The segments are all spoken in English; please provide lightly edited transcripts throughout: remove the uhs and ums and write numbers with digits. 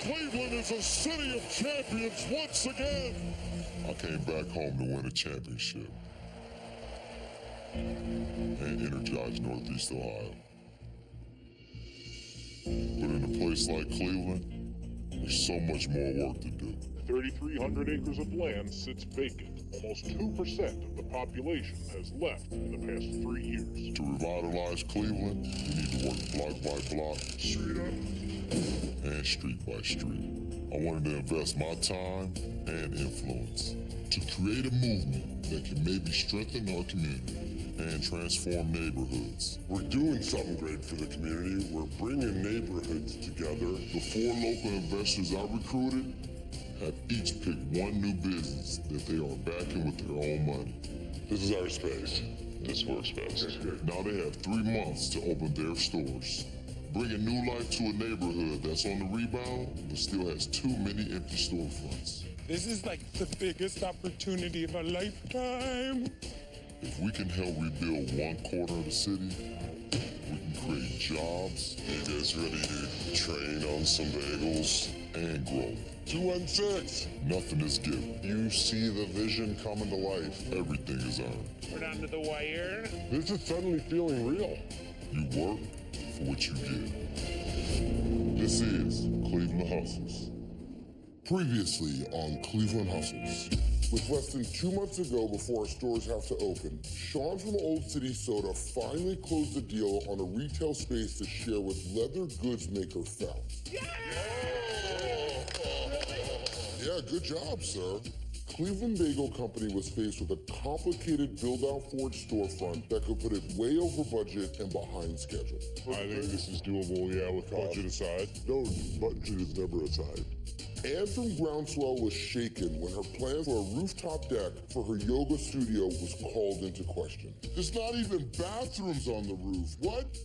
Cleveland is a city of champions once again. I came back home to win a championship and energize Northeast Ohio. But in a place like Cleveland, there's so much more work to do. 3,300 acres of land sits vacant. Almost 2% of the population has left in the past 3 years. To revitalize Cleveland, we need to work block by block, street up, and street by street. I wanted to invest my time and influence to create a movement that can maybe strengthen our community and transform neighborhoods. We're doing something great for the community. We're bringing neighborhoods together. The 4 local investors I recruited have each picked one new business that they are backing with their own money. This is our space. This works best. Now they have 3 months to open their stores, bringing new life to a neighborhood that's on the rebound but still has too many empty storefronts. This is like the biggest opportunity of a lifetime. If we can help rebuild one corner of the city, we can create jobs. You guys ready to train on some bagels? And grow. 216. Nothing is given. You see the vision coming to life. Everything is earned. We're down to the wire. This is suddenly feeling real. You work for what you get. This is Cleveland Hustles. Previously on Cleveland Hustles. With less than 2 months ago before our stores have to open, Sean from Old City Soda finally closed a deal on a retail space to share with leather goods maker Fount. Yeah, good job, sir. Cleveland Bagel Company was faced with a complicated build-out for its storefront that could put it way over budget and behind schedule. I think this is doable, yeah, with budget aside. No, budget is never aside. Anne from Groundswell was shaken when her plan for a rooftop deck for her yoga studio was called into question. There's not even bathrooms on the roof. What?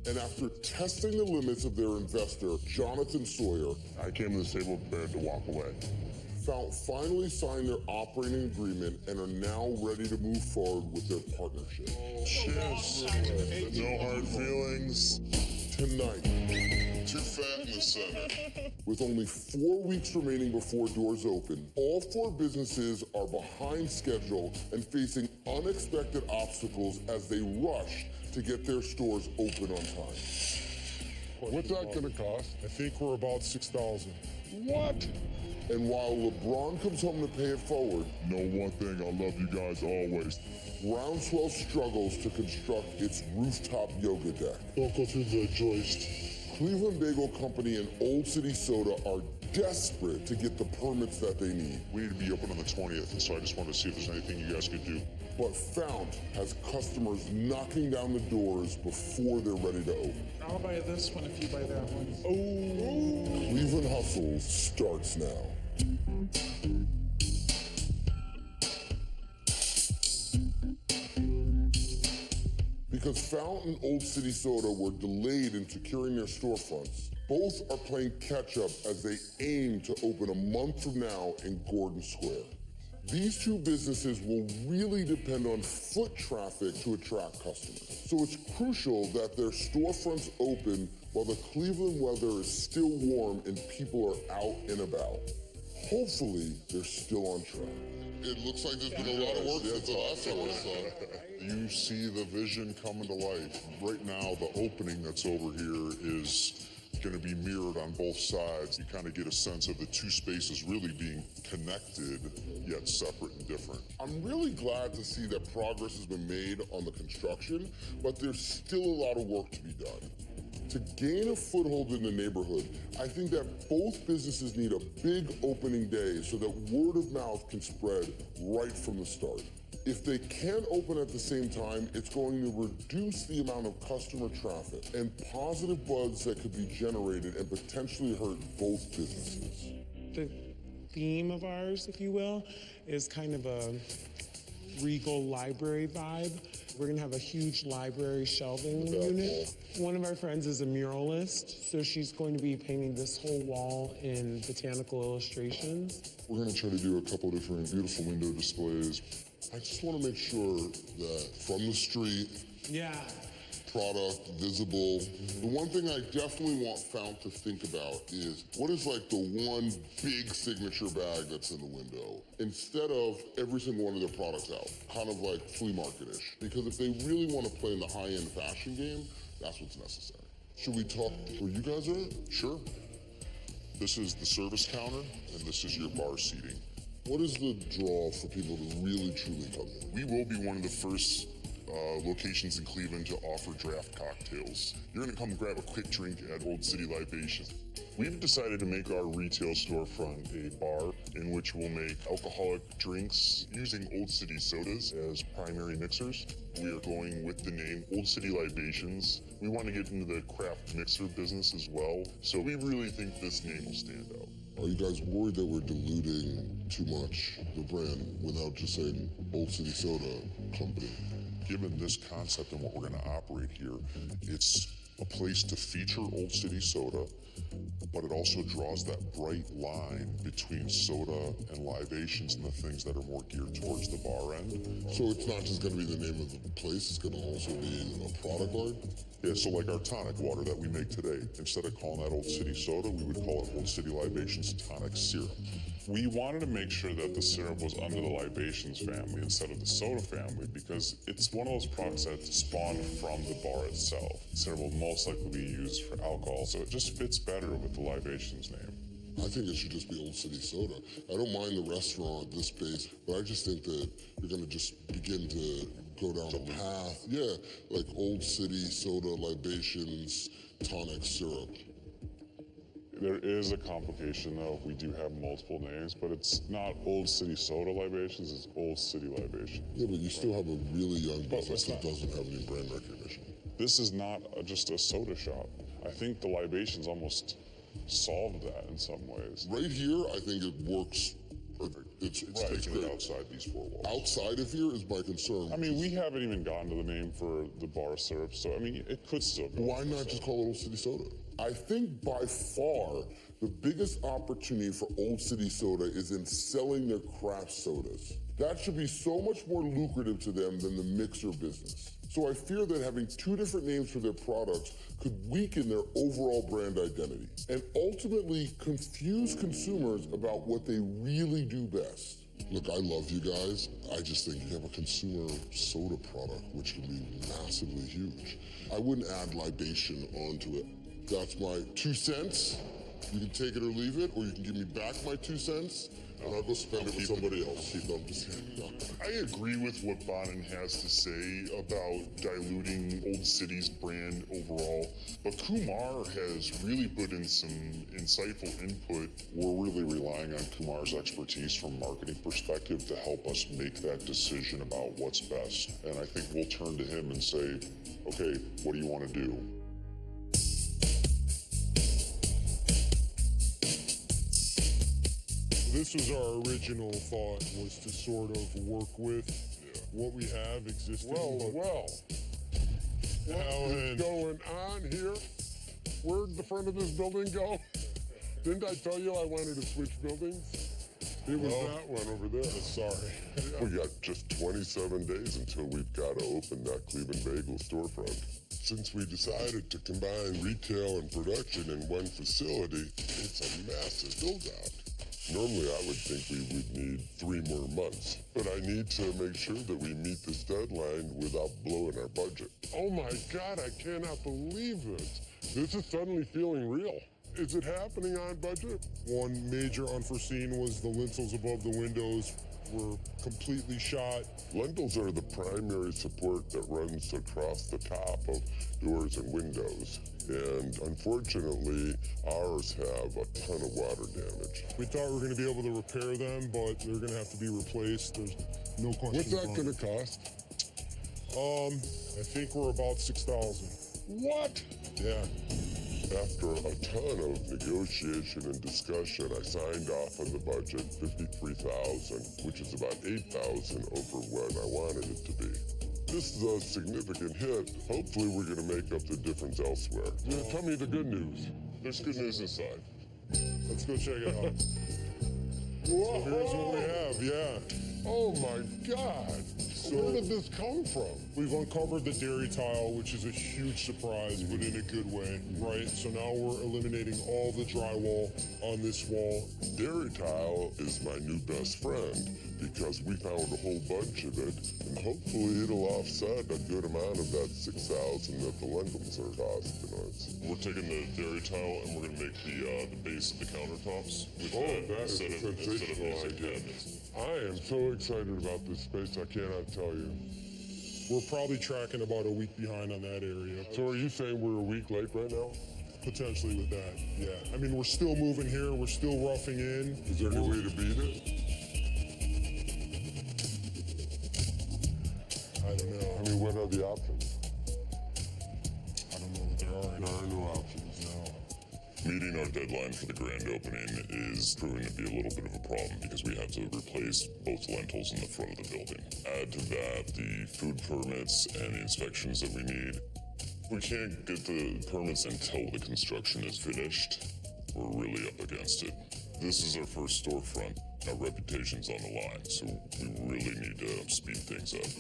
And after testing the limits of their investor, Jonathan Sawyer, I came to this table prepared to walk away. Fount finally signed their operating agreement and are now ready to move forward with their partnership. Cheers. No hard feelings. Tonight, Too fat in the center. with only 4 weeks remaining before doors open, all 4 businesses are behind schedule and facing unexpected obstacles as they rush to get their stores open on time. What's that gonna cost? I think we're about 6,000. What? And while LeBron comes home to pay it forward, Know one thing, I love you guys always. Groundswell struggles to construct its rooftop yoga deck. Don't go through the joist. Cleveland Bagel Company and Old City Soda are desperate to get the permits that they need. We need to be open on the 20th, so I just wanted to see if there's anything you guys could do. But Fount has customers knocking down the doors before they're ready to open. I'll buy this one if you buy that one. Oh. Cleveland Hustles starts now. Because Fount and Old City Soda were delayed in securing their storefronts, both are playing catch-up as they aim to open a month from now in Gordon Square. These 2 businesses will really depend on foot traffic to attract customers. So it's crucial that their storefronts open while the Cleveland weather is still warm and people are out and about. Hopefully, they're still on track. It looks like there's been a lot of work since the last time I saw it. You see the vision coming to life. Right now, the opening that's over here is going to be mirrored on both sides. You kind of get a sense of the 2 spaces really being connected, yet separate and different. I'm really glad to see that progress has been made on the construction, but there's still a lot of work to be done. To gain a foothold in the neighborhood, I think that both businesses need a big opening day so that word of mouth can spread right from the start. If they can't open at the same time, it's going to reduce the amount of customer traffic and positive buzz that could be generated and potentially hurt both businesses. The theme of ours, if you will, is kind of a regal library vibe. We're gonna have a huge library shelving unit. One of our friends is a muralist, so she's going to be painting this whole wall in botanical illustrations. We're going to try to do a couple different beautiful window displays. I just want to make sure that from the street, Yeah, product, visible. The one thing I definitely want Fount to think about is what is like the one big signature bag that's in the window, instead of every single one of their products out, kind of like flea market-ish. Because if they really want to play in the high-end fashion game, that's what's necessary. Should we talk where you guys are at? Sure. This is the service counter, and this is your bar seating. What is the draw for people to really, truly come in? We will be one of the first locations in Cleveland to offer draft cocktails. You're gonna come grab a quick drink at Old City Libations. We've decided to make our retail storefront a bar in which we'll make alcoholic drinks using Old City sodas as primary mixers. We are going with the name Old City Libations. We want to get into the craft mixer business as well, so we really think this name will stand out. Are you guys worried that we're diluting too much the brand without just saying Old City Soda Company? Given this concept and what we're going to operate here, it's a place to feature Old City Soda, but it also draws that bright line between soda and libations and the things that are more geared towards the bar end. So it's not just going to be the name of the place, it's going to also be a product line? Yeah, so like our tonic water that we make today, instead of calling that Old City Soda, we would call it Old City Libations Tonic Syrup. We wanted to make sure that the syrup was under the Libations family instead of the soda family because it's one of those products that spawned from the bar itself. Syrup will most likely be used for alcohol, so it just fits better with the Libations name. I think it should just be Old City Soda. I don't mind the restaurant, this space, but I just think that you're going to just begin to go down a path. Yeah, like Old City Soda Libations Tonic Syrup. There is a complication though. We do have multiple names, but it's not Old City Soda Libations, it's Old City Libations. Yeah, but you still have a really young business that doesn't have any brand recognition. This is not just a soda shop. I think the Libations almost solved that in some ways. Right here, I think it works perfect. It's taking it outside these four walls. Outside of here is my concern. I mean, we haven't even gotten to the name for the bar syrup, so I mean, it could still go. Why not just call it Old City Soda? I think by far the biggest opportunity for Old City Soda is in selling their craft sodas. That should be so much more lucrative to them than the mixer business. So I fear that having two different names for their products could weaken their overall brand identity and ultimately confuse consumers about what they really do best. Look, I love you guys. I just think you have a consumer soda product, which can be massively huge. I wouldn't add libation onto it. That's my 2 cents. You can take it or leave it, or you can give me back my 2 cents, and I'll go spend it with somebody else. No, I'm just kidding. No. I agree with what Bonin has to say about diluting Old City's brand overall, but Kumar has really put in some insightful input. We're really relying on Kumar's expertise from a marketing perspective to help us make that decision about what's best. And I think we'll turn to him and say, okay, what do you want to do? This was our original thought, was to sort of work with what we have existing. What is going on here? Where'd the front of this building go? Didn't I tell you I wanted to switch buildings? It was that one over there. Sorry. We got just 27 days until we've got to open that Cleveland Bagel storefront. Since we decided to combine retail and production in one facility, it's a massive build-out. Normally, I would think we would need 3 more months, but I need to make sure that we meet this deadline without blowing our budget. Oh my God, I cannot believe this. This is suddenly feeling real. Is it happening on budget? One major unforeseen was the lintels above the windows were completely shot. Lintels are the primary support that runs across the top of doors and windows. And unfortunately, ours have a ton of water damage. We thought we were going to be able to repair them, but they're going to have to be replaced. There's no question. What's that going to cost? I think we're about $6,000. What? Yeah. After a ton of negotiation and discussion, I signed off on the budget, $53,000, which is about $8,000 over what I wanted it to be. This is a significant hit. Hopefully we're going to make up the difference elsewhere. Tell me the good news. There's good news inside. Let's go check it out. Whoa! So here's what we have, yeah. Oh my God! Where did this come from? We've uncovered the dairy tile, which is a huge surprise, but in a good way, right? So now we're eliminating all the drywall on this wall. Dairy tile is my new best friend because we found a whole bunch of it, and hopefully it'll offset a good amount of that $6,000 that the lentils are costing us. We're taking the dairy tile and we're gonna make the base of the countertops with That is a instead of sensational music idea. cabinets. I am so excited about this space, I cannot tell you. We're probably tracking about a week behind on that area. So are you saying we're a week late right now? Potentially with that, yeah. I mean, we're still moving here, we're still roughing in. Is there any way to beat it? I don't know. I mean, what are the options? I don't know that there are any. There are no options. No. Meeting our deadline for the grand opening is proving to be a little bit of a problem because we have to replace both lentils in the front of the building. Add to that the food permits and the inspections that we need. We can't get the permits until the construction is finished. We're really up against it. This is our first storefront. Our reputation's on the line, so we really need to speed things up.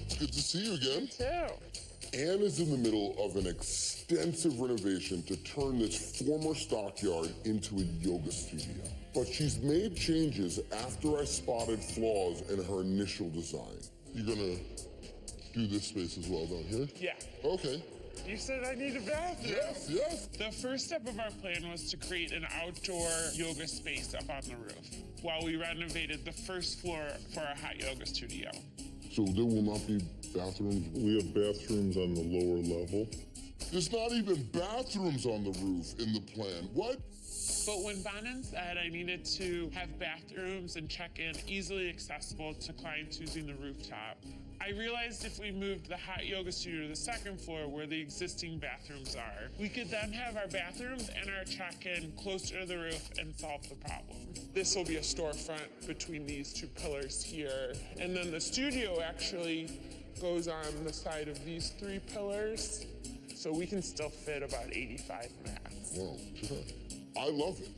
It's good to see you again. Too. Anne is in the middle of an extensive renovation to turn this former stockyard into a yoga studio. But she's made changes after I spotted flaws in her initial design. You're gonna do this space as well down here? Yeah. Okay. You said I need a bathroom. Yes, yes. The first step of our plan was to create an outdoor yoga space up on the roof while we renovated the first floor for our hot yoga studio. So there will not be bathrooms? We have bathrooms on the lower level. There's not even bathrooms on the roof in the plan. What? But when Bonin said I needed to have bathrooms and check-in easily accessible to clients using the rooftop, I realized if we moved the hot yoga studio to the second floor where the existing bathrooms are, we could then have our bathrooms and our check-in closer to the roof and solve the problem. This will be a storefront between these two pillars here. And then the studio actually goes on the side of these three pillars. So we can still fit about 85 mats. Wow, sure. I love it.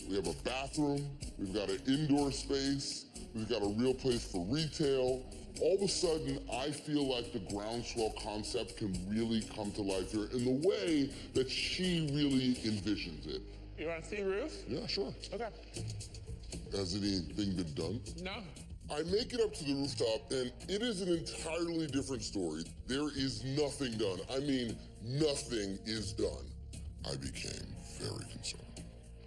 We have a bathroom, we've got an indoor space, we've got a real place for retail. All of a sudden, I feel like the groundswell concept can really come to life here in the way that she really envisions it. You want to see the roof? Yeah, sure. Okay. Has anything been done? No. I make it up to the rooftop, and it is an entirely different story. There is nothing done. I mean, nothing is done. I became very concerned.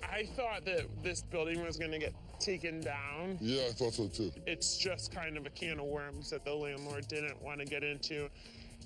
I thought that this building was going to get taken down. Yeah, I thought so too. It's just kind of a can of worms that the landlord didn't want to get into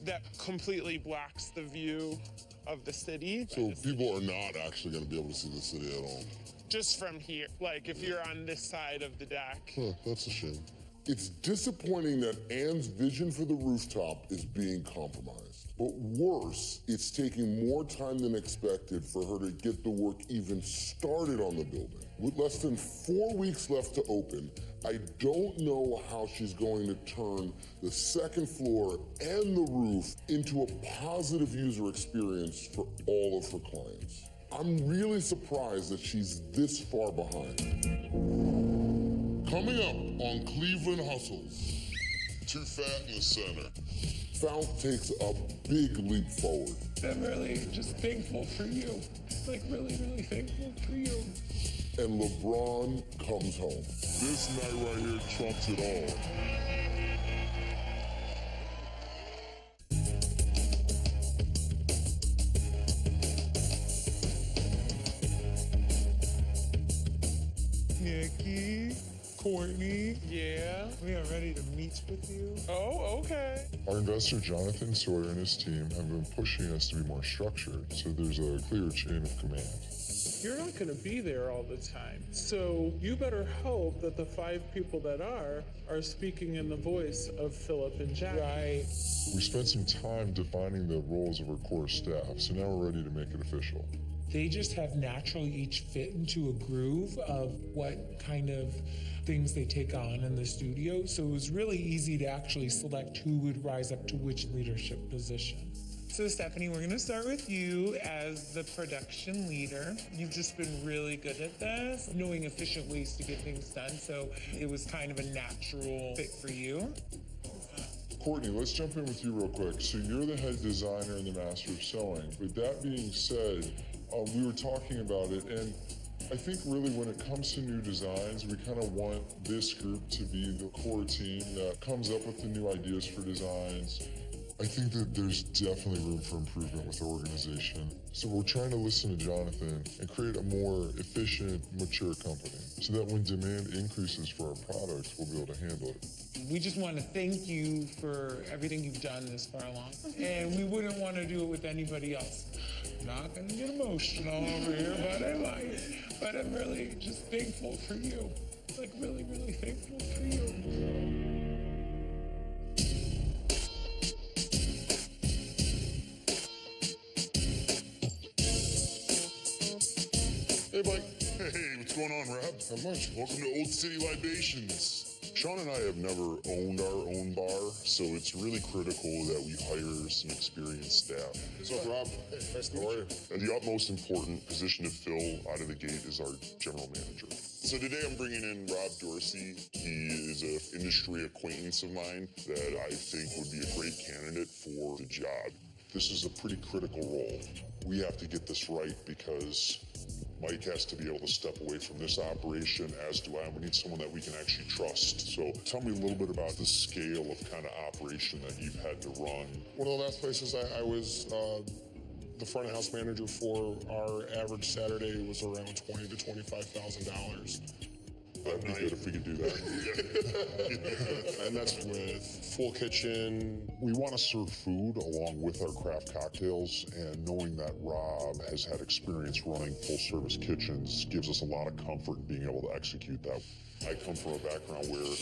that completely blocks the view of the city. So people are not actually going to be able to see the city at all. Just from here, like if you're on this side of the deck. Huh, that's a shame. It's disappointing that Anne's vision for the rooftop is being compromised. But worse, it's taking more time than expected for her to get the work even started on the building. With less than 4 weeks left to open, I don't know how she's going to turn the second floor and the roof into a positive user experience for all of her clients. I'm really surprised that she's this far behind. Coming up on Cleveland Hustles. Too fat in the center. Fount takes a big leap forward. I'm really just thankful for you. Like really, really thankful for you. And LeBron comes home. This night right here trumps it all. Nikki, Courtney, Yeah. we are ready to meet with you. Oh, okay. Our investor, Jonathan Sawyer, and his team have been pushing us to be more structured, so there's a clear chain of command. You're not going to be there all the time. So you better hope that the 5 people that are speaking in the voice of Philip and Jack. Right. We spent some time defining the roles of our core staff, so now we're ready to make it official. They just have naturally each fit into a groove of what kind of things they take on in the studio. So it was really easy to actually select who would rise up to which leadership position. So Stephanie, we're gonna start with you as the production leader. You've just been really good at this, knowing efficient ways to get things done. So it was kind of a natural fit for you. Courtney, let's jump in with you real quick. So you're the head designer and the master of sewing. With that being said, we were talking about it, and I think really when it comes to new designs, we kind of want this group to be the core team that comes up with the new ideas for designs. I think that there's definitely room for improvement with our organization. So we're trying to listen to Jonathan and create a more efficient, mature company so that when demand increases for our products, we'll be able to handle it. We just want to thank you for everything you've done this far along. And we wouldn't want to do it with anybody else. Not going to get emotional over here, but I might. But I'm really just thankful for you. Like, really, really thankful for you. Hey, Mike. Hey, what's going on, Rob? Not much. Welcome to Old City Libations. Sean and I have never owned our own bar, so it's really critical that we hire some experienced staff. What's up, Rob? Hey, nice to meet you. And the utmost important position to fill out of the gate is our general manager. So today I'm bringing in Rob Dorsey. He is an industry acquaintance of mine that I think would be a great candidate for the job. This is a pretty critical role. We have to get this right because Mike has to be able to step away from this operation, as do I. We need someone that we can actually trust. So tell me a little bit about the scale of kind of operation that you've had to run. One of the last places I was the front of house manager for, our average Saturday was around $20,000 to $25,000. That'd be good if we could do that. And that's with full kitchen. We want to serve food along with our craft cocktails, and knowing that Rob has had experience running full-service kitchens gives us a lot of comfort in being able to execute that. I come from a background where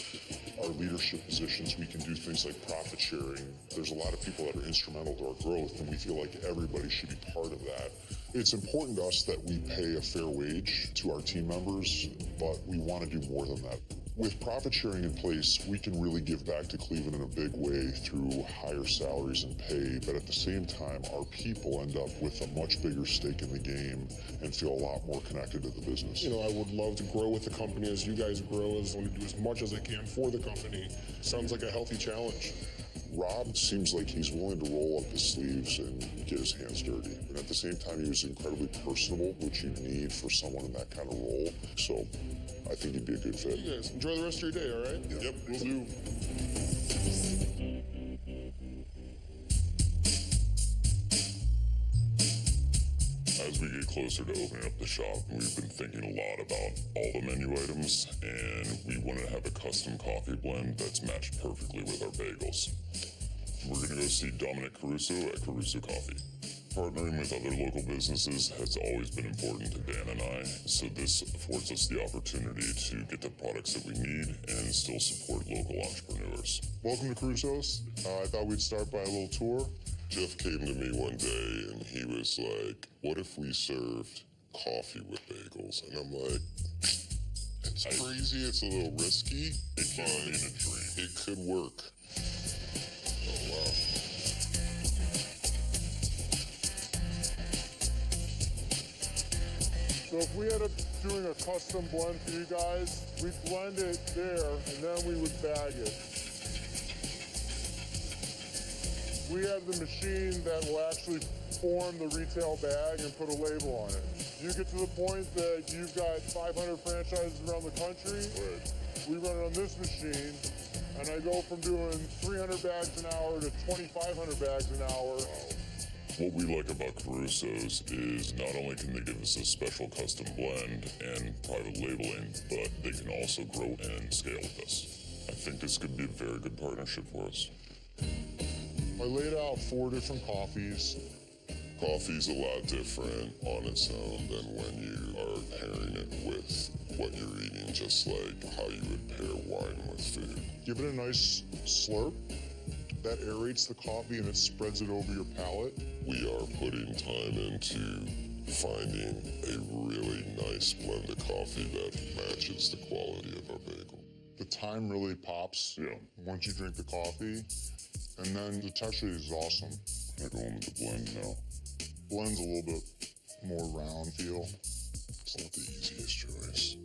our leadership positions, we can do things like profit sharing. There's a lot of people that are instrumental to our growth, and we feel like everybody should be part of that. It's important to us that we pay a fair wage to our team members, but we want to do more than that. With profit sharing in place, we can really give back to Cleveland in a big way through higher salaries and pay, but at the same time, our people end up with a much bigger stake in the game and feel a lot more connected to the business. You know, I would love to grow with the company as you guys grow. I want to do as much as I can for the company. Sounds like a healthy challenge. Rob seems like he's willing to roll up his sleeves and get his hands dirty. And at the same time, he was incredibly personable, which you need for someone in that kind of role. So I think he'd be a good fit. You guys enjoy the rest of your day, all right? Yep, we'll do. As we get closer to opening up the shop, we've been thinking a lot about all the menu items, and we want to have a custom coffee blend that's matched perfectly with our bagels. We're going to go see Dominic Caruso at Caruso Coffee. Partnering with other local businesses has always been important to Dan and I, so this affords us the opportunity to get the products that we need and still support local entrepreneurs. Welcome to Caruso's. I thought we'd start by a little tour. Jeff came to me one day and he was like, what if we served coffee with bagels? And I'm like, it's crazy, it's a little risky. It can be a dream. It could work. Oh, wow. So if we ended up doing a custom blend for you guys, we'd blend it there and then we would bag it. We have the machine that will actually form the retail bag and put a label on it. You get to the point that you've got 500 franchises around the country, we run it on this machine, and I go from doing 300 bags an hour to 2,500 bags an hour. What we like about Caruso's is not only can they give us a special custom blend and private labeling, but they can also grow and scale with us. I think this could be a very good partnership for us. I laid out 4 different coffees. Coffee's a lot different on its own than when you are pairing it with what you're eating, just like how you would pair wine with food. Give it a nice slurp. That aerates the coffee and it spreads it over your palate. We are putting time into finding a really nice blend of coffee that matches the quality of our bagel. The time really pops once you drink the coffee, and then the texture is awesome. I go in with the blend now. Blend's a little bit more round feel. It's not the easiest choice.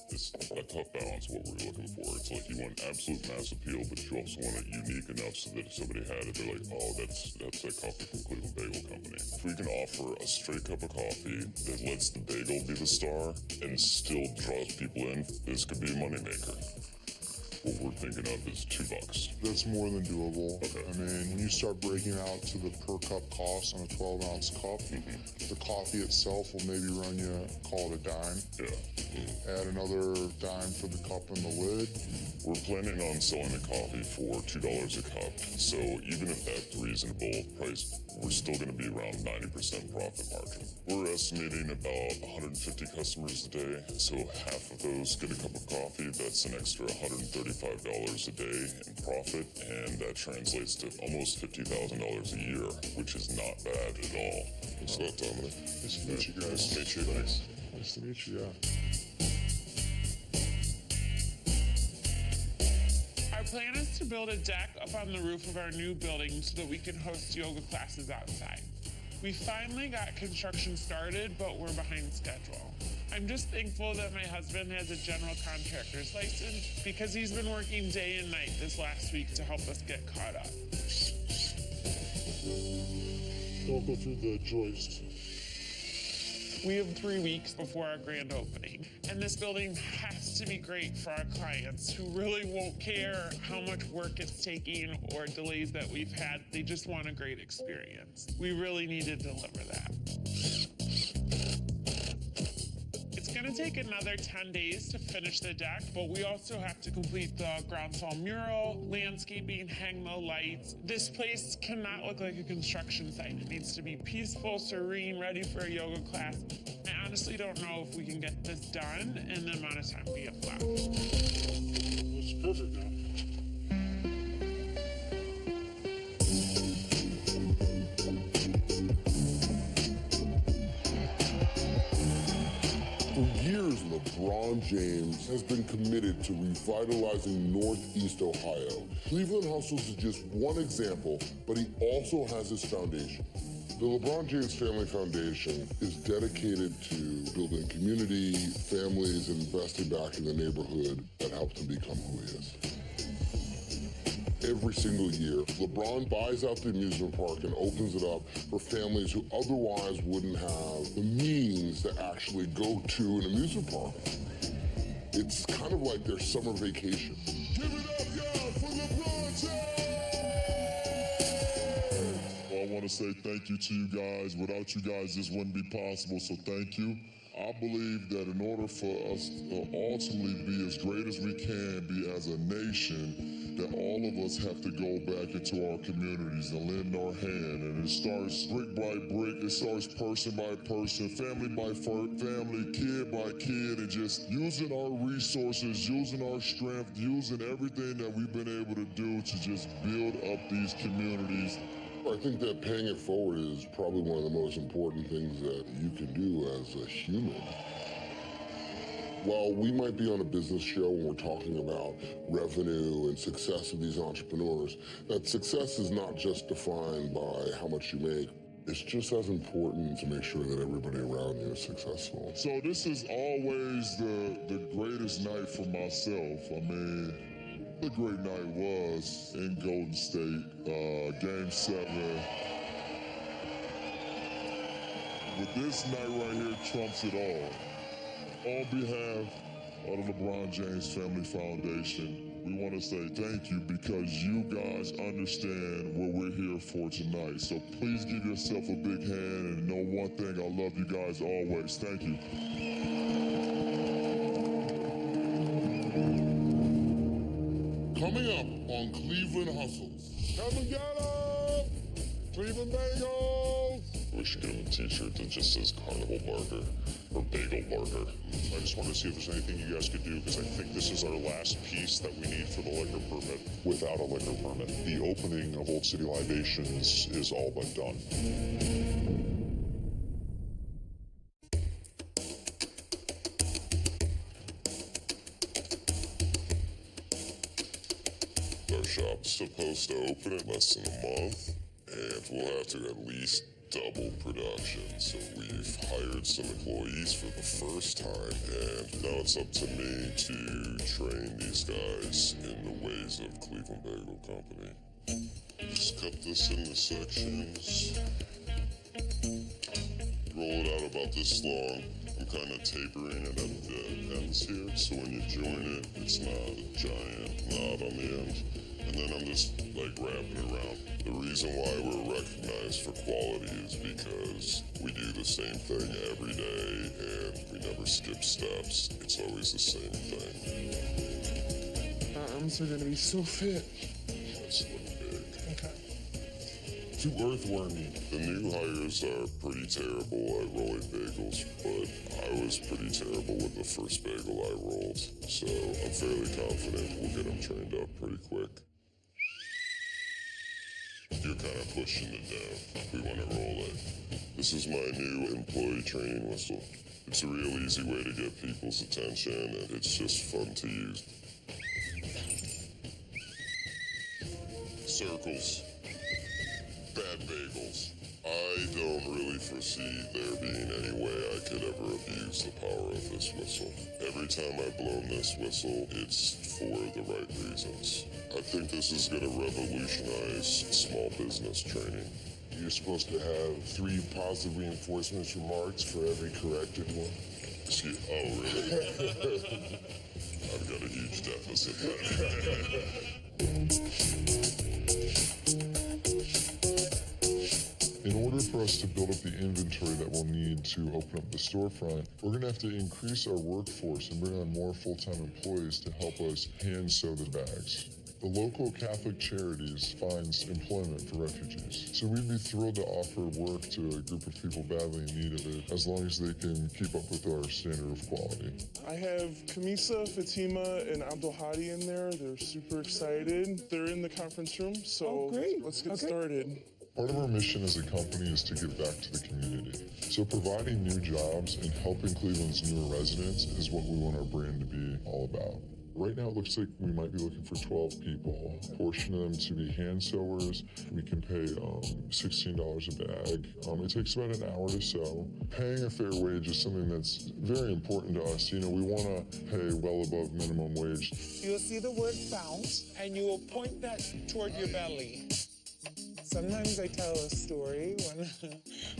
It's a tough balance what we're looking for. It's like you want absolute mass appeal, but you also want it unique enough so that if somebody had it, they're like, oh, that's that coffee from Cleveland Bagel Company. If we can offer a straight cup of coffee that lets the bagel be the star and still draws people in, this could be a moneymaker. What we're thinking of is $2. That's more than doable. Okay. I mean, when you start breaking out to the per cup cost on a 12-ounce cup, the coffee itself will maybe run you, call it a dime. Yeah. Add another dime for the cup and the lid. We're planning on selling the coffee for $2 a cup. So even if that's reasonable price, we're still going to be around 90% profit margin. We're estimating about 150 customers a day. So half of those get a cup of coffee. That's an extra $135 a day in profit. And that translates to almost $50,000 a year, which is not bad at all. Thanks a lot, Dominic. Nice to meet you guys. Nice to meet you. Thanks. Nice to meet you, yeah. Our plan is to build a deck up on the roof of our new building so that we can host yoga classes outside. We finally got construction started, but we're behind schedule. I'm just thankful that my husband has a general contractor's license because he's been working day and night this last week to help us get caught up. Don't go through the joist. We have 3 weeks before our grand opening, and this building has to be great for our clients who really won't care how much work it's taking or delays that we've had. They just want a great experience. We really need to deliver that. It's going to take another 10 days to finish the deck, but we also have to complete the ground fall mural, landscaping, hang the lights. This place cannot look like a construction site. It needs to be peaceful, serene, ready for a yoga class. I honestly don't know if we can get this done in the amount of time we have left. It's perfect now. For years, LeBron James has been committed to revitalizing Northeast Ohio. Cleveland Hustles is just one example, but he also has his foundation. The LeBron James Family Foundation is dedicated to building community, families, and investing back in the neighborhood that helped him become who he is. Every single year, LeBron buys out the amusement park and opens it up for families who otherwise wouldn't have the means to actually go to an amusement park. It's kind of like their summer vacation. Give it up, y'all, for LeBron James! Well, I want to say thank you to you guys. Without you guys, this wouldn't be possible, so thank you. I believe that in order for us to ultimately be as great as we can be as a nation, that all of us have to go back into our communities and lend our hand. And it starts brick by brick, it starts person by person, family by family, kid by kid, and just using our resources, using our strength, using everything that we've been able to do to just build up these communities. I think that paying it forward is probably one of the most important things that you can do as a human. While we might be on a business show and we're talking about revenue and success of these entrepreneurs, that success is not just defined by how much you make. It's just as important to make sure that everybody around you is successful. So this is always the greatest night for myself. I mean, the great night was in Golden State, Game 7. But this night right here trumps it all. On behalf of the LeBron James Family Foundation, we want to say thank you because you guys understand what we're here for tonight. So please give yourself a big hand and know one thing, I love you guys always. Thank you. Coming up on Cleveland Hustles. Come and get them! Cleveland Bagels! We should get him a t-shirt that just says Carnival Barker or Bagel Barker. I just wanted to see if there's anything you guys could do, because I think this is our last piece that we need for the liquor permit without a liquor permit. The opening of Old City Libations is all but done. Our shop's supposed to open in less than a month, and we'll have to at least double production. So we've hired some employees for the first time, and now it's up to me to train these guys in the ways of Cleveland Bagel Company. Just cut this into sections. Roll it out about this long. I'm kind of tapering it at the ends here, so when you join it, it's not a giant knot on the end. And then I'm just like wrapping it around. The reason why we're recognized for quality is because we do the same thing every day and we never skip steps. It's always the same thing. Our arms are gonna be so fit. That's looking big. Okay. Too earthwormy. The new hires are pretty terrible at rolling bagels, but I was pretty terrible with the first bagel I rolled. So I'm fairly confident we'll get them trained up pretty quick. You're kind of pushing it down. We want to roll it. This is my new employee training whistle. It's a real easy way to get people's attention, and it's just fun to use. Circles. Bad bagels. I don't really foresee there being any way I could ever abuse the power of this whistle. Every time I've blown this whistle, it's for the right reasons. I think this is going to revolutionize small business training. You're supposed to have 3 positive reinforcement remarks for every corrected one. Oh, really? I've got a huge deficit In order for us to build up the inventory that we'll need to open up the storefront, we're going to have to increase our workforce and bring on more full-time employees to help us hand sew the bags. The local Catholic Charities finds employment for refugees, so we'd be thrilled to offer work to a group of people badly in need of it, as long as they can keep up with our standard of quality. I have Kamisa, Fatima, and Abdul Hadi in there. They're super excited. They're in the conference room, so let's get started. Part of our mission as a company is to give back to the community. So providing new jobs and helping Cleveland's newer residents is what we want our brand to be all about. Right now, it looks like we might be looking for 12 people. A portion of them to be hand sewers. We can pay $16 a bag. It takes about an hour to sew. Paying a fair wage is something that's very important to us. You know, we want to pay well above minimum wage. You'll see the word bounce, and you will point that toward your belly. Sometimes I tell a story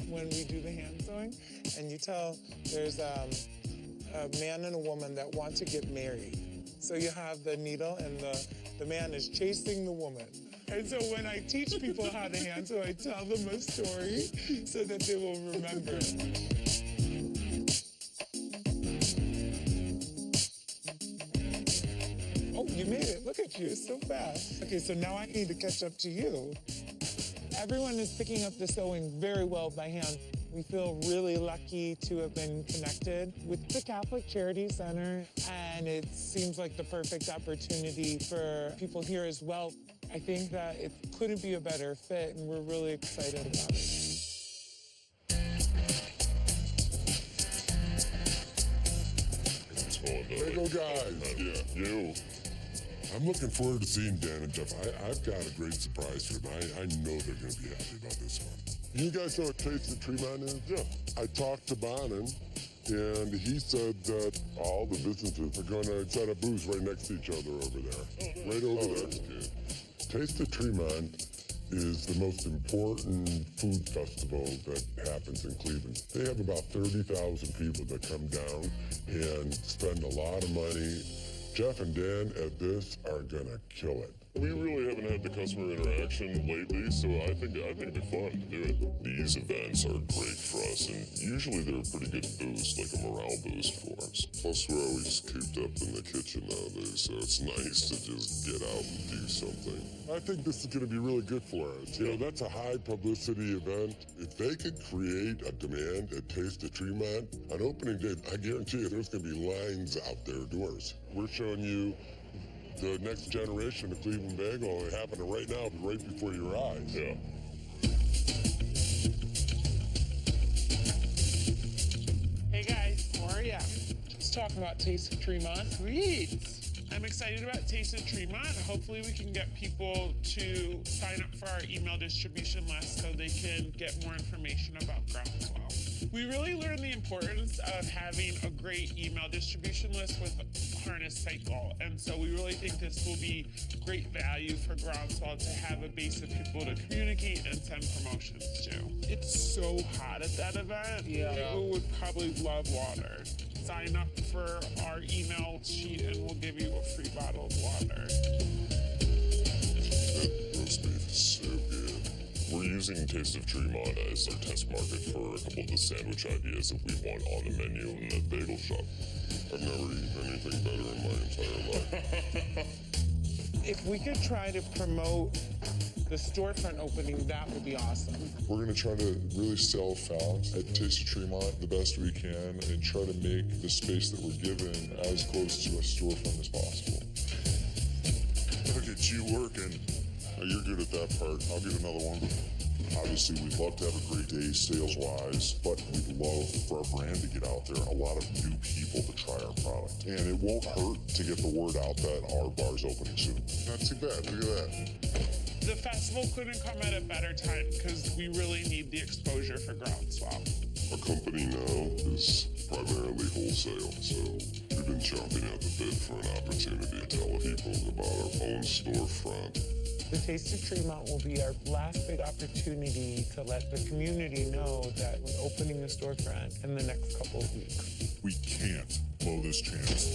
when we do the hand sewing, and you tell there's a man and a woman that want to get married. So you have the needle, and the man is chasing the woman. And so when I teach people how to hand sew, I tell them a story so that they will remember. Oh, you made it. Look at you. It's so fast. Okay, so now I need to catch up to you. Everyone is picking up the sewing very well by hand. We feel really lucky to have been connected with the Catholic Charity Center, and it seems like the perfect opportunity for people here as well. I think that it couldn't be a better fit, and we're really excited about it. Bagel guys. Yeah, you. I'm looking forward to seeing Dan and Jeff. I've got a great surprise for them. I know they're going to be happy about this one. You guys know what Taste the Tree Man is? Yeah. I talked to Bonin, and he said that all the businesses are going to set up booths right next to each other over there. Right over there. That's good. Taste the Tree Man is the most important food festival that happens in Cleveland. They have about 30,000 people that come down and spend a lot of money. Jeff and Dan at this are gonna kill it. We really haven't had the customer interaction lately, so I think it'd be fun to do it. These events are great for us, and usually they're a pretty good boost, like a morale boost for us. Plus, we're always cooped up in the kitchen nowadays, so it's nice to just get out and do something. I think this is gonna be really good for us. You know, that's a high publicity event. If they could create a demand at Taste the Tree Man, on opening day, I guarantee you there's gonna be lines out their doors. We're showing you the next generation of Cleveland Bagel happening right now, right before your eyes. Yeah. Hey guys, how are ya? Let's talk about Taste of Tremont. Sweet. I'm excited about Taste of Tremont. Hopefully we can get people to sign up for our email distribution list so they can get more information about Groundswell. We really learned the importance of having a great email distribution list with Harness Cycle, and so we really think this will be great value for Groundswell to have a base of people to communicate and send promotions to. It's so hot at that event. People would probably love water. Sign up for our email sheet and we'll give you a free bottle of water. That roast beef is so good. We're using Taste of Tremont as our test market for a couple of the sandwich ideas that we want on the menu in the bagel shop. I've never eaten anything better in my entire life. If we could try to promote the storefront opening, that would be awesome. We're going to try to really sell Found at Taste of Tremont the best we can and try to make the space that we're given as close to a storefront as possible. Look at you working. Now you're good at that part. I'll get another one. Obviously, we'd love to have a great day sales-wise, but we'd love for our brand to get out there, a lot of new people to try our product. And it won't hurt to get the word out that our bar's opening soon. Not too bad. Look at that. The festival couldn't come at a better time because we really need the exposure for Groundswell. Our company now is primarily wholesale, so we've been chomping at the bit for an opportunity to tell people about our own storefront. The Taste of Tremont will be our last big opportunity to let the community know that we're opening the storefront in the next couple of weeks. We can't blow this chance.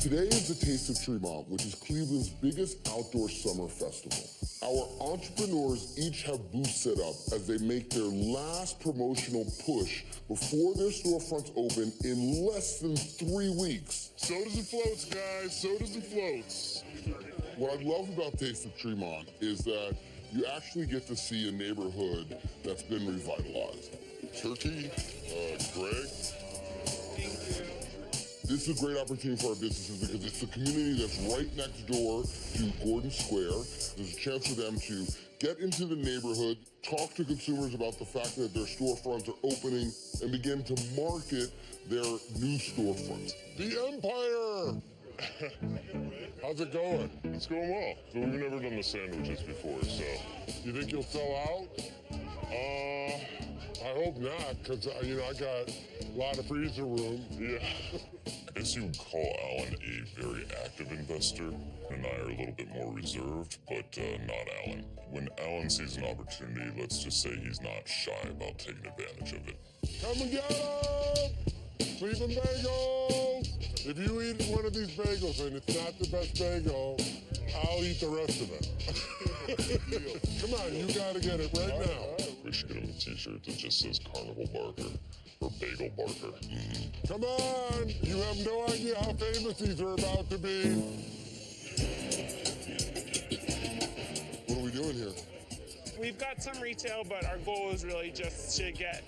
Today is the Taste of Tremont, which is Cleveland's biggest outdoor summer festival. Our entrepreneurs each have booths set up as they make their last promotional push before their storefronts open in less than 3 weeks. Sodas and floats, guys. Sodas and floats. What I love about Taste of Tremont is that you actually get to see a neighborhood that's been revitalized. Turkey, Greg. This is a great opportunity for our businesses because it's the community that's right next door to Gordon Square. There's a chance for them to get into the neighborhood, talk to consumers about the fact that their storefronts are opening, and begin to market their new storefronts. The Empire! How's it going? It's going well. So we've never done the sandwiches before, so you think you'll sell out? I hope not, because, I got a lot of freezer room. Yeah. I guess you would call Alan a very active investor, and I are a little bit more reserved, but not Alan. When Alan sees an opportunity, let's just say he's not shy about taking advantage of it. Come and get them! Cleveland bagels! If you eat one of these bagels and it's not the best bagel, I'll eat the rest of it. Come on, you gotta get it right now. We should get him a t-shirt that just says Carnival Barker or Bagel Barker. Come on! You have no idea how famous these are about to be. What are we doing here? We've got some retail, but our goal is really just to get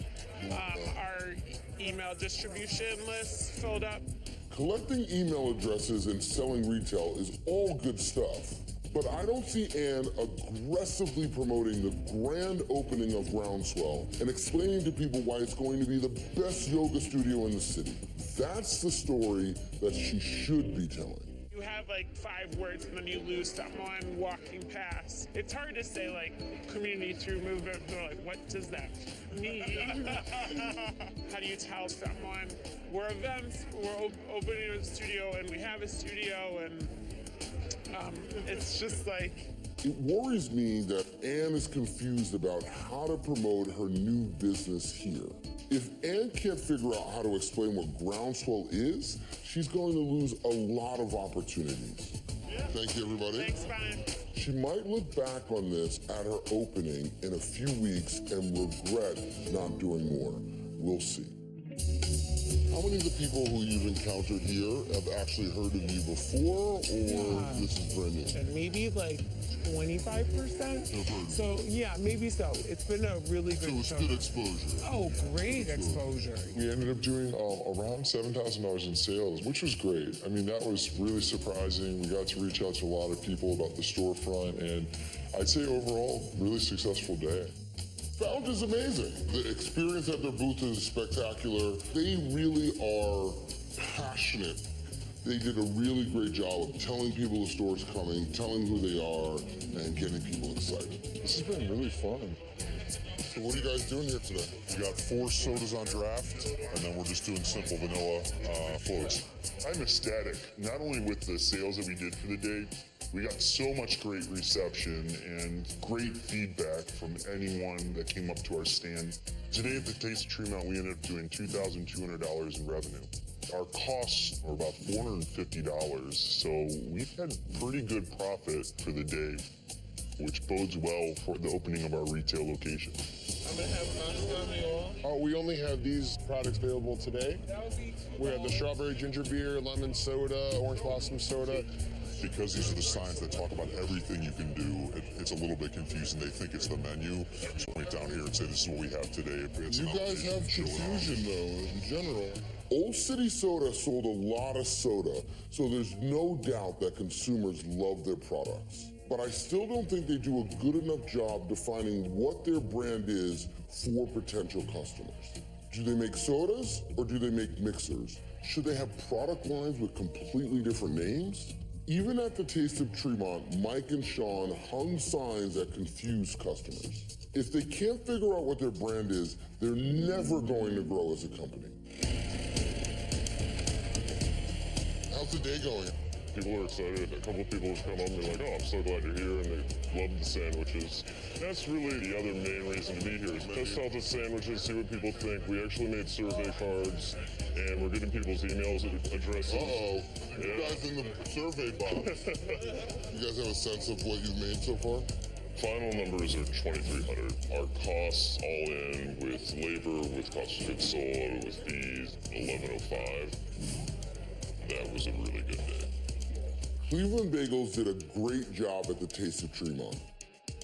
our email distribution list filled up. Collecting email addresses and selling retail is all good stuff. But I don't see Ann aggressively promoting the grand opening of Groundswell and explaining to people why it's going to be the best yoga studio in the city. That's the story that she should be telling. You have like 5 words and then you lose someone walking past. It's hard to say like community through movement. They're like, what does that mean? How do you tell someone we're events, we're opening a studio and we have a studio and it's just like... It worries me that Ann is confused about how to promote her new business here. If Ann can't figure out how to explain what Groundswell is, she's going to lose a lot of opportunities. Yeah. Thank you, everybody. Thanks, Brian. She might look back on this at her opening in a few weeks and regret not doing more. We'll see. How many of the people who you've encountered here have actually heard of you before, or this is brand new? And maybe like 25%. So yeah, maybe so. It's been a really good So it's good exposure. Oh, great exposure. We ended up doing around $7,000 in sales, which was great. I mean, that was really surprising. We got to reach out to a lot of people about the storefront, and I'd say overall, really successful day. Found is amazing. The experience at their booth is spectacular. They really are passionate. They did a really great job of telling people the store's coming, telling who they are, and getting people excited. This has been really fun. So what are you guys doing here today? We got 4 sodas on draft, and then we're just doing simple vanilla floats. I'm ecstatic, not only with the sales that we did for the day, we got so much great reception and great feedback from anyone that came up to our stand. Today at the Taste of Tremont, we ended up doing $2,200 in revenue. Our costs were about $450, so we've had pretty good profit for the day, which bodes well for the opening of our retail location. Oh, we only have these products available today. We have the strawberry ginger beer, lemon soda, orange blossom soda. Because these are the signs that talk about everything you can do, it's a little bit confusing. They think it's the menu. Just point down here and say, this is what we have today. You guys have confusion, though, in general. Old City Soda sold a lot of soda, so there's no doubt that consumers love their products. But I still don't think they do a good enough job defining what their brand is for potential customers. Do they make sodas, or do they make mixers? Should they have product lines with completely different names? Even at the Taste of Tremont, Mike and Sean hung signs that confuse customers. If they can't figure out what their brand is, they're never going to grow as a company. How's the day going? People are excited. A couple of people have come up and be like, oh, I'm so glad you're here, and they love the sandwiches. That's really the other main reason to be here, is test out the sandwiches, see what people think. We actually made survey cards, and we're getting people's emails addresses. Uh-oh, you guys in the survey box. You guys have a sense of what you've made so far? Final numbers are 2,300. Our costs all in with labor, with cost of goods sold, with fees, 1,105. That was a really good day. Cleveland Bagels did a great job at the Taste of Tremont.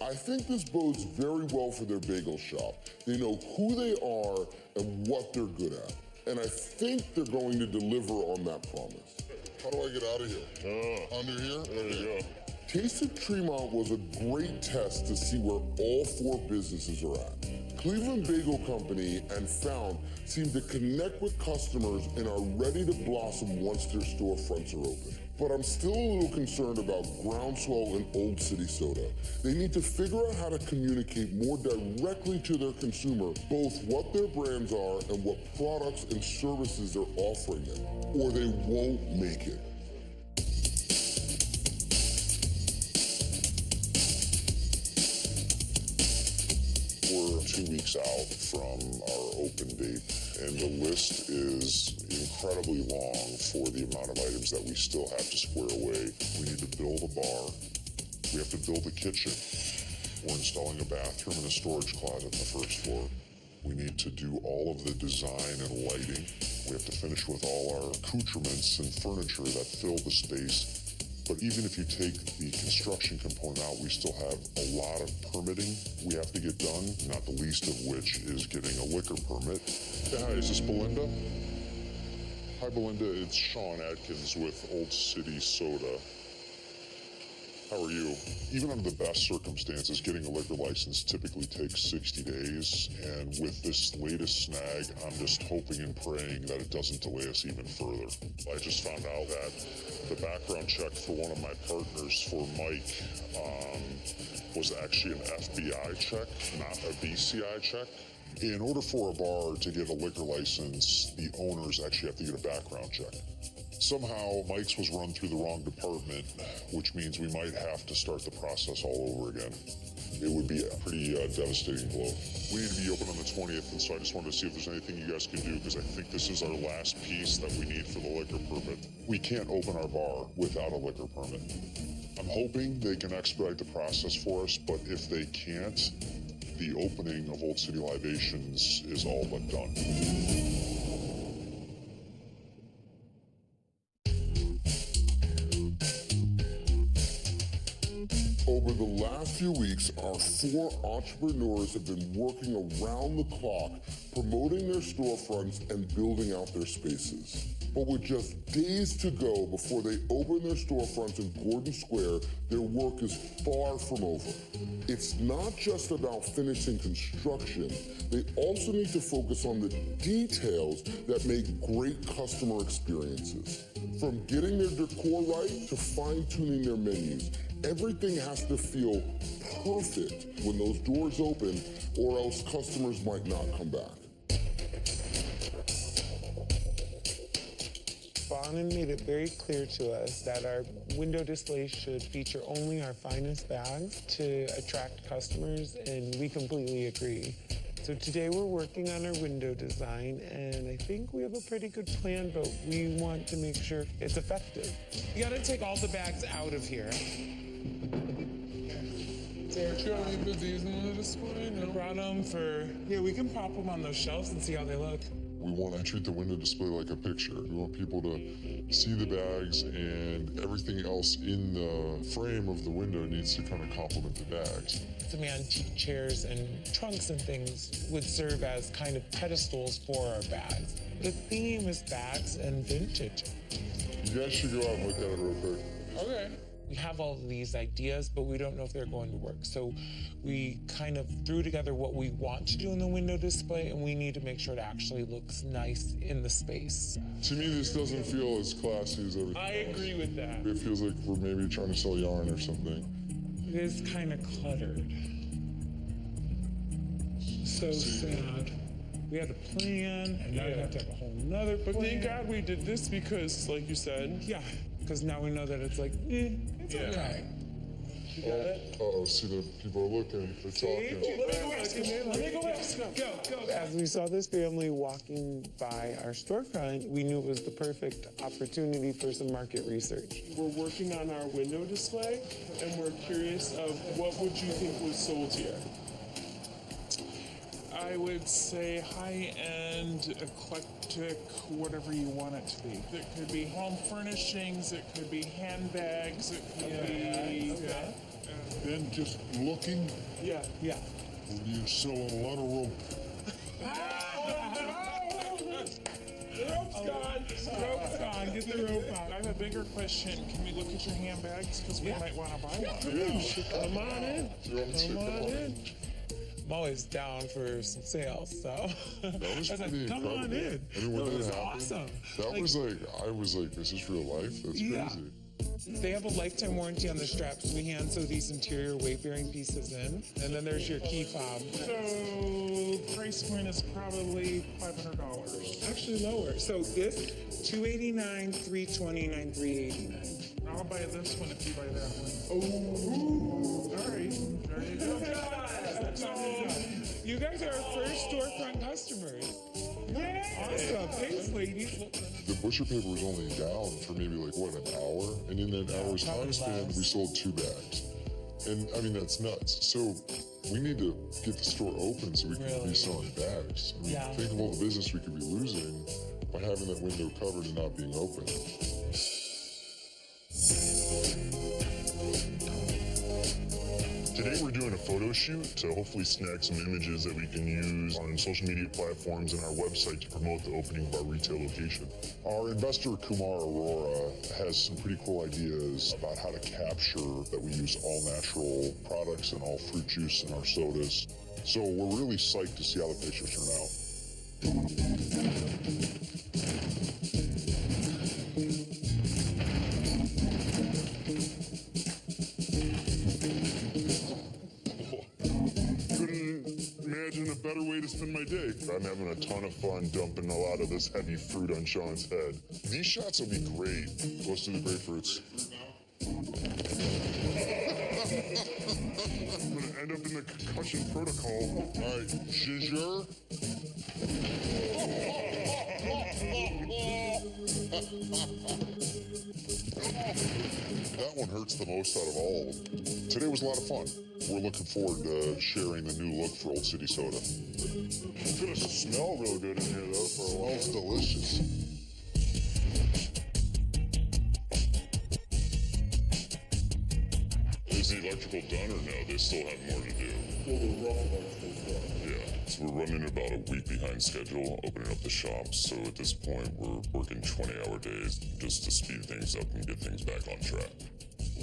I think this bodes very well for their bagel shop. They know who they are and what they're good at. And I think they're going to deliver on that promise. How do I get out of here? Under here? There you go. Taste of Tremont was a great test to see where all 4 businesses are at. Cleveland Bagel Company and Found seem to connect with customers and are ready to blossom once their storefronts are open. But I'm still a little concerned about Groundswell and Old City Soda. They need to figure out how to communicate more directly to their consumer, both what their brands are and what products and services they're offering them, or they won't make it. We're 2 weeks out from our open date, and the list is incredibly long for the amount of items that we still have to square away. We need to build a bar. We have to build a kitchen. We're installing a bathroom and a storage closet on the first floor. We need to do all of the design and lighting. We have to finish with all our accoutrements and furniture that fill the space. But even if you take the construction component out, we still have a lot of permitting we have to get done, not the least of which is getting a liquor permit. Hi, is this Belinda? Hi, Belinda. It's Sean Atkins with Old City Soda. How are you? Even under the best circumstances, getting a liquor license typically takes 60 days. And with this latest snag, I'm just hoping and praying that it doesn't delay us even further. I just found out that the background check for one of my partners, for Mike, was actually an FBI check, not a BCI check. In order for a bar to get a liquor license, the owners actually have to get a background check. Somehow, Mike's was run through the wrong department, which means we might have to start the process all over again. It would be a pretty devastating blow. We need to be open on the 20th, and so I just wanted to see if there's anything you guys can do, because I think this is our last piece that we need for the liquor permit. We can't open our bar without a liquor permit. I'm hoping they can expedite the process for us, but if they can't, the opening of Old City Libations is all but done. few weeks, our 4 entrepreneurs have been working around the clock, promoting their storefronts and building out their spaces. But with just days to go before they open their storefronts in Gordon Square, their work is far from over. It's not just about finishing construction. They also need to focus on the details that make great customer experiences. From getting their decor right to fine-tuning their menus, everything has to feel perfect when those doors open, or else customers might not come back. Bonin made it very clear to us that our window display should feature only our finest bags to attract customers, and we completely agree. So today we're working on our window design, and I think we have a pretty good plan, but we want to make sure it's effective. You gotta take all the bags out of here. Do you have any of these on the display? No. Brought them for, yeah, we can pop them on those shelves and see how they look. We want to treat the window display like a picture. We want people to see the bags, and everything else in the frame of the window needs to kind of complement the bags. Some antique chairs and trunks and things would serve as kind of pedestals for our bags. The theme is bags and vintage. You guys should go out and look at it real quick. Okay. We have all of these ideas, but we don't know if they're going to work. So we kind of threw together what we want to do in the window display, and we need to make sure it actually looks nice in the space. To me, this doesn't feel as classy as everything I else. agree with that. It feels like we're maybe trying to sell yarn or something. It is kind of cluttered. So sad. We had a plan, and now we have to have a whole nother plan. But thank God we did this because, like you said, Yeah, because now we know that it's like, it's Yeah. okay. You got it? Uh-oh, see, the people are looking, they're talking. Let me go back. Go. As we saw this family walking by our storefront, we knew it was the perfect opportunity for some market research. We're working on our window display, and we're curious of what would you think was sold here? I would say high-end, eclectic, whatever you want it to be. It could be home furnishings, it could be handbags, it could be... Then just looking, Yeah. you sell a lot of rope. Rope's gone. Get the rope out. I have a bigger question. Can we look at your handbags? Because we might want to buy one. Come on in. Come Come on in. I'm always down for some sales, so That was I was like, pretty come on incredible. in. I mean, when That that was happened, awesome. That Like, was like, I was like, this is real life? That's Yeah. crazy. They have a lifetime warranty on the straps. We hand sew these interior weight-bearing pieces in, and then there's your key fob. So, price point is probably $500. Actually lower. So this, $289, $329, $389. I'll buy this one if you buy that one. Oh, all right. There you go. You guys are our first storefront customers. Yeah. Awesome. Thanks, ladies. The butcher paper was only down for maybe like, what, an hour? And in that hour's time span, we sold 2 bags. And I mean, that's nuts. So we need to get the store open so we can be selling bags. I mean, Yeah. think of all the business we could be losing by having that window covered and not being open. Today we're doing a photo shoot to hopefully snag some images that we can use on social media platforms and our website to promote the opening of our retail location. Our investor Kumar Arora has some pretty cool ideas about how to capture that we use all natural products and all fruit juice in our sodas. So we're really psyched to see how the pictures turn out. Imagine a better way to spend my day. I'm having a ton of fun dumping a lot of this heavy fruit on Sean's head. These shots will be great. Let's do the grapefruits. I'm gonna end up in the concussion protocol. All right, Ginger. That one hurts the most out of all. Today was a lot of fun. We're looking forward to sharing the new look for Old City Soda. It's gonna smell real good in here though for a while. It's delicious. Is the electrical electrical done, or no? They still have more to do. Yeah, so we're running about a week behind schedule, opening up the shop. So at this point, we're working 20-hour days just to speed things up and get things back on track.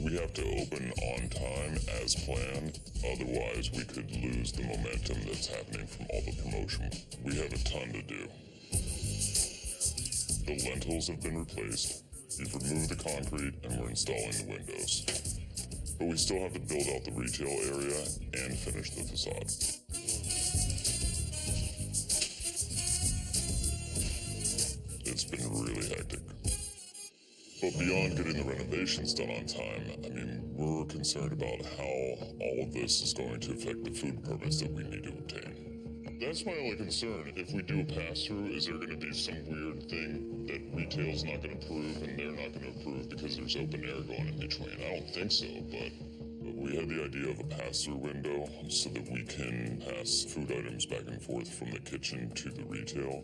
We have to open on time as planned, otherwise we could lose the momentum that's happening from all the promotion. We have a ton to do. The lentils have been replaced, we've removed the concrete, and we're installing the windows. But we still have to build out the retail area and finish the facade. It's been really hectic. But beyond getting the renovations done on time, I mean, we're concerned about how all of this is going to affect the food permits that we need to obtain. That's my only concern. If we do a pass-through, is there going to be some weird thing that retail's not going to approve and they're not going to approve because there's open air going in between? I don't think so, but we had the idea of a pass-through window so that we can pass food items back and forth from the kitchen to the retail.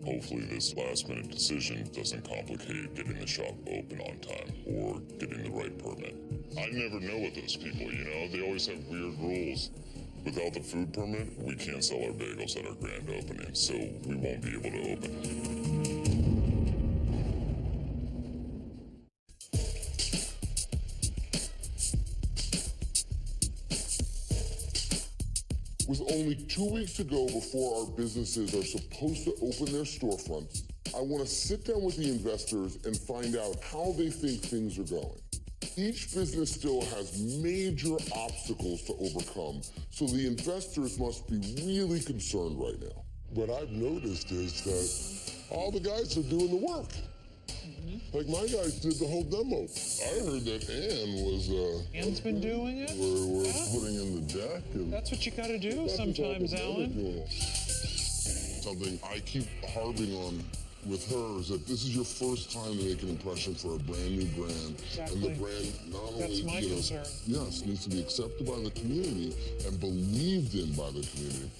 Hopefully this last-minute decision doesn't complicate getting the shop open on time or getting the right permit. I never know with those people, you know? They always have weird rules. Without the food permit, we can't sell our bagels at our grand opening, so we won't be able to open. With only 2 weeks to go before our businesses are supposed to open their storefronts, I want to sit down with the investors and find out how they think things are going. Each business still has major obstacles to overcome, so the investors must be really concerned right now. What I've noticed is that all the guys are doing the work. Like my guys did the whole demo. I heard that Ann's been doing it? We're putting in the deck. And that's what you gotta do sometimes, Alan. Something I keep harping on with her is that this is your first time to make an impression for a brand new brand. Exactly. And the brand not That's only, my concern. Yes, needs to be accepted by the community and believed in by the community.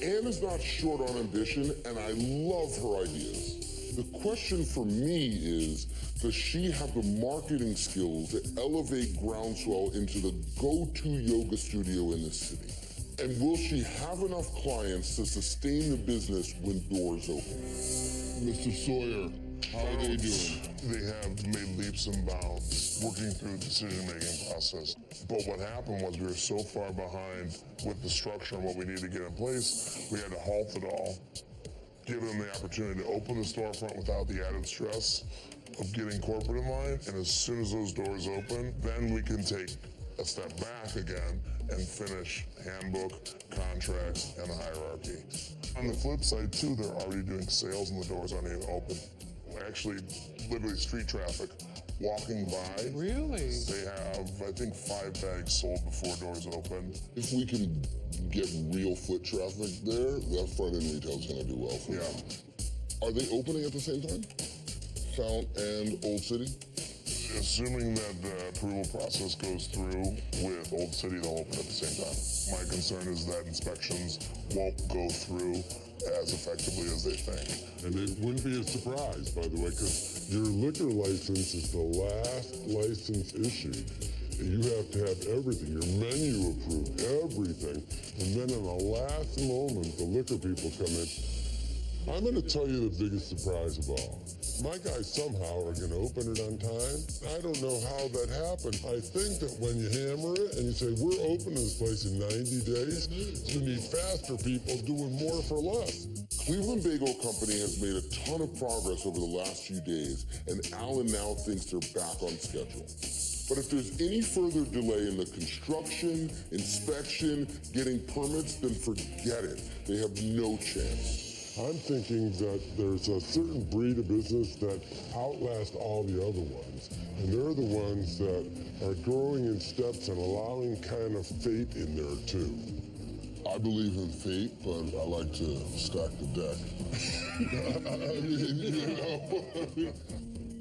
Ann is not short on ambition, and I love her ideas. The question for me is, does she have the marketing skills to elevate Groundswell into the go-to yoga studio in the city? And will she have enough clients to sustain the business when doors open? Mr. Sawyer, how are they doing? They have made leaps and bounds working through the decision-making process. But what happened was we were so far behind with the structure and what we needed to get in place, we had to halt it all. Give them the opportunity to open the storefront without the added stress of getting corporate in line. And as soon as those doors open, then we can take a step back again and finish handbook, contracts, and the hierarchy. On the flip side, too, they're already doing sales and the doors aren't even open. Actually, literally street traffic walking by. Really? They have, I think, 5 bags sold before doors open. If we can get real foot traffic there, that front-end retail is going to do well for them. Are they opening at the same time? Fount and Old City? Assuming that the approval process goes through with Old City, they'll open at the same time. My concern is that inspections won't go through as effectively as they think. And it wouldn't be a surprise, by the way, because your liquor license is the last license issued. And you have to have everything, your menu approved, everything. And then in the last moment, the liquor people come in. I'm going to tell you the biggest surprise of all. My guys somehow are going to open it on time. I don't know how that happened. I think that when you hammer it and you say, we're opening this place in 90 days, you need faster people doing more for less. Cleveland Bagel Company has made a ton of progress over the last few days, and Alan now thinks they're back on schedule. But if there's any further delay in the construction, inspection, getting permits, then forget it. They have no chance. I'm thinking that there's a certain breed of business that outlast all the other ones. And they're the ones that are growing in steps and allowing kind of fate in there too. I believe in fate, but I like to stack the deck.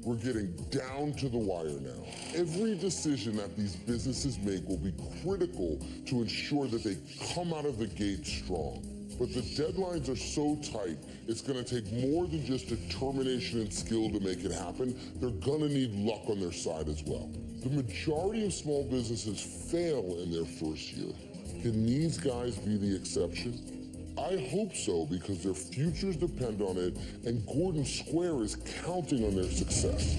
We're getting down to the wire now. Every decision that these businesses make will be critical to ensure that they come out of the gate strong. But the deadlines are so tight, it's going to take more than just determination and skill to make it happen. They're going to need luck on their side as well. The majority of small businesses fail in their first year. Can these guys be the exception? I hope so, because their futures depend on it, and Gordon Square is counting on their success.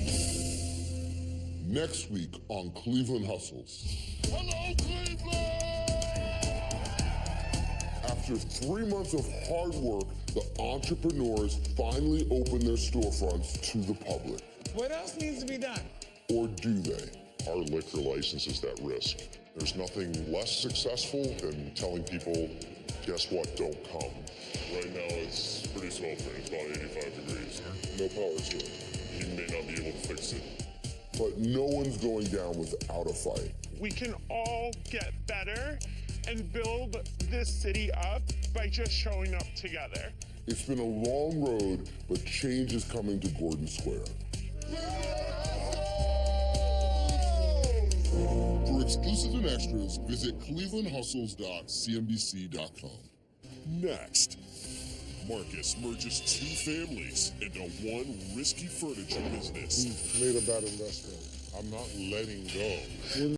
Next week on Cleveland Hustles. Hello, Cleveland! After 3 months of hard work, the entrepreneurs finally open their storefronts to the public. What else needs to be done? Or do they? Our liquor license is at risk. There's nothing less successful than telling people, guess what, don't come. Right now it's pretty sweltering. It's about 85 degrees. No power to it. You may not be able to fix it. But no one's going down without a fight. We can all get better and build this city up by just showing up together. It's been a long road, but change is coming to Gordon Square. For exclusives and extras, visit clevelandhustles.cnbc.com. Next, Marcus merges 2 families into one risky furniture business. Made a bad investment. I'm not letting go.